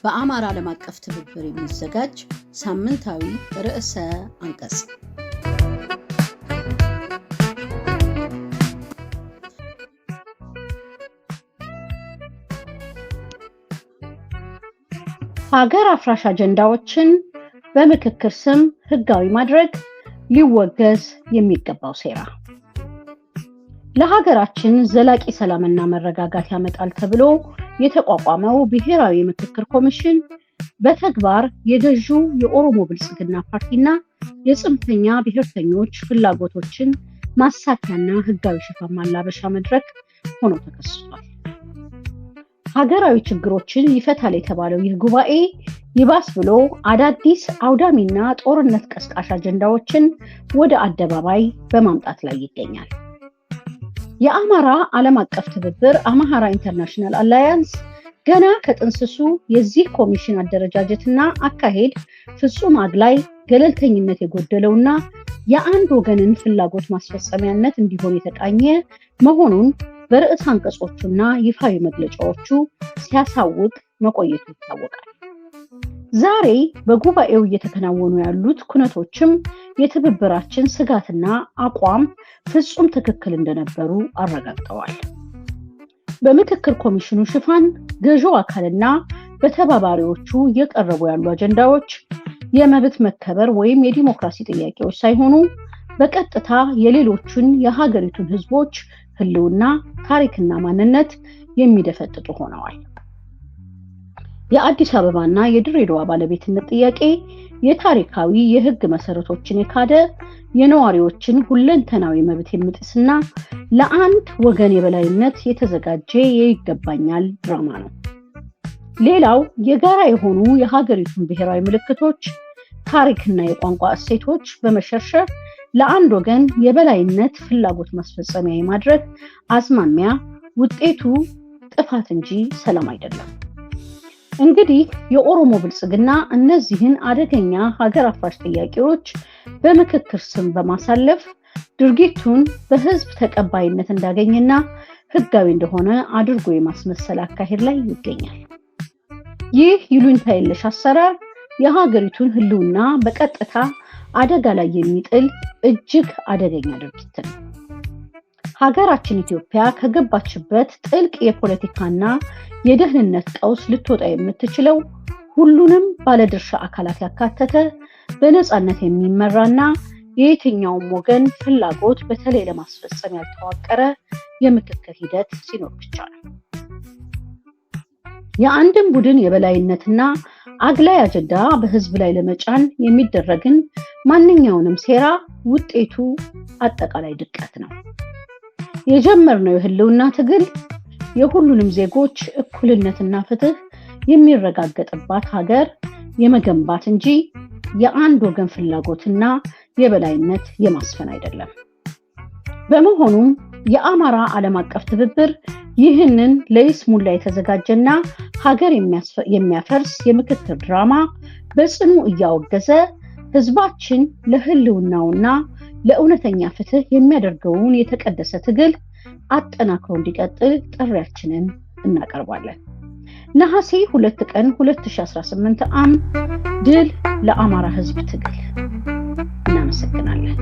በአማራ ዓለም አቀፍ ትብብር የሚዘጋጅ ሳምንታዊ ርዕሰ አንቀጽ። ሀገር አፍራሽ አጀንዳዎችን በምክክር ስም ህጋዊ ማድረግ ሊወገዝ የሚገባው ሴራ። ለሀገራችን ዘላቂ ሰላምና መረጋጋት ያመጣል ተብሎ የተቋቋመው ብሔራዊ ምክክር ኮሚሽን በተግባር የገዢው የኦሮሞ ብልጽግና ፓርቲና የጽንፈኛ ብሔርተኞች ፍላጎቶችን ማሳኪያና ህጋዊ ሽፋን ማላበሻ መድረክ ሆኖ ተከስቷል። ሀገራዊ ችግሮችን ይፈታል የተባለው ይህ ጉባኤ ይባስ ብሎ አዳዲስ አውዳሚና ጦርነት ቀስቃሽ አጀንዳዎችን ወደ አደባባይ በማምጣት ላይ ይገኛል። የአማራ ዓለም አቀፍ ትብብር አማራ ኢንተርናሽናል አላያንስ ገና ከጥንስሱ የዚህ ኮሚሽን አደረጃጀትና አካሄድ ፍጹም አግላይ፣ ገለልተኝነት የጎደለውና የአንድ ወገንን ፍላጎት ማስፈጸሚያነት እንዲሆን የተቃኘ መሆኑን በርዕሰ አንቀጾቹና ይፋዊ መግለጫዎቹ ሲያሳውቅ መቆየቱ ይታወቃል። ዛሬ በጉባኤው እየተከናወኑ ያሉት ኩነቶችም የትብብራችን ስጋትና አቋም ፍጹም ትክክል እንደነበሩ አረጋግጠዋል። በምክክር ኮሚሽኑ ሽፋን ገዢው አካልና በተባባሪዎቹ እየቀረቡ ያሉ አጀንዳዎች የመብት መከበር ወይም የዲሞክራሲ ጥያቄዎች ሳይሆኑ በቀጥታ የሌሎቹን የሀገሪቱን ህዝቦች ህልውና፣ ታሪክና ማንነት የሚደፈጥጡ ሆነዋል። የአዲስ አበባና የድሬዳዋ ባለቤትነት ጥያቄ የታሪካዊ የህግ መሰረቶችን የካደ የነዋሪዎችን ሁለንተናዊ መብት የሚጥስና ለአንድ ወገን የበላይነት የተዘጋጀ የይገባኛል ድራማ ነው። ሌላው የጋራ የሆኑ የሀገሪቱን ብሔራዊ ምልክቶች፣ ታሪክና የቋንቋ እሴቶች በመሸርሸር ለአንድ ወገን የበላይነት ፍላጎት ማስፈጸሚያ የማድረግ አዝማሚያ ውጤቱ ጥፋት እንጂ ሰላም አይደለም። እንግዲህ የኦሮሞ ብልጽግና እነዚህን አደገኛ ሀገር አፍራሽ ጥያቄዎች በምክክር ስም በማሳለፍ ድርጊቱን በህዝብ ተቀባይነት እንዳገኘና ህጋዊ እንደሆነ አድርጎ የማስመሰል አካሄድ ላይ ይገኛል። ይህ ይሉኝታ የለሽ አሰራር የሀገሪቱን ህልውና በቀጥታ አደጋ ላይ የሚጥል እጅግ አደገኛ ድርጊት ነው። ሀገራችን ኢትዮጵያ ከገባችበት ጥልቅ የፖለቲካና የደህንነት ቀውስ ልትወጣ የምትችለው ሁሉንም ባለድርሻ አካላት ያካተተ በነፃነት የሚመራና የየትኛውም ወገን ፍላጎት በተለይ ለማስፈጸም ያልተዋቀረ የምክክር ሂደት ሲኖር ብቻ ነው። የአንድን ቡድን የበላይነትና አግላይ አጀንዳ በህዝብ ላይ ለመጫን የሚደረግን ማንኛውንም ሴራ ውጤቱ አጠቃላይ ድቀት ነው። የጀመርነው የህልውና ትግል የሁሉንም ዜጎች እኩልነትና ፍትህ የሚረጋገጥባት ሀገር የመገንባት እንጂ የአንድ ወገን ፍላጎትና የበላይነት የማስፈን አይደለም። በመሆኑም የአማራ ዓለም አቀፍ ትብብር ይህንን ለይስሙላ የተዘጋጀና ሀገር የሚያፈርስ የምክክር ድራማ በጽኑ እያወገዘ ህዝባችን ለህልውናውና ለእውነተኛ ፍትህ የሚያደርገውን የተቀደሰ ትግል አጠናክሮ እንዲቀጥል ጥሪያችንን እናቀርባለን። ነሐሴ 2 ቀን 2018 ዓ.ም ድል ለአማራ ህዝብ ትግል። እናመሰግናለን።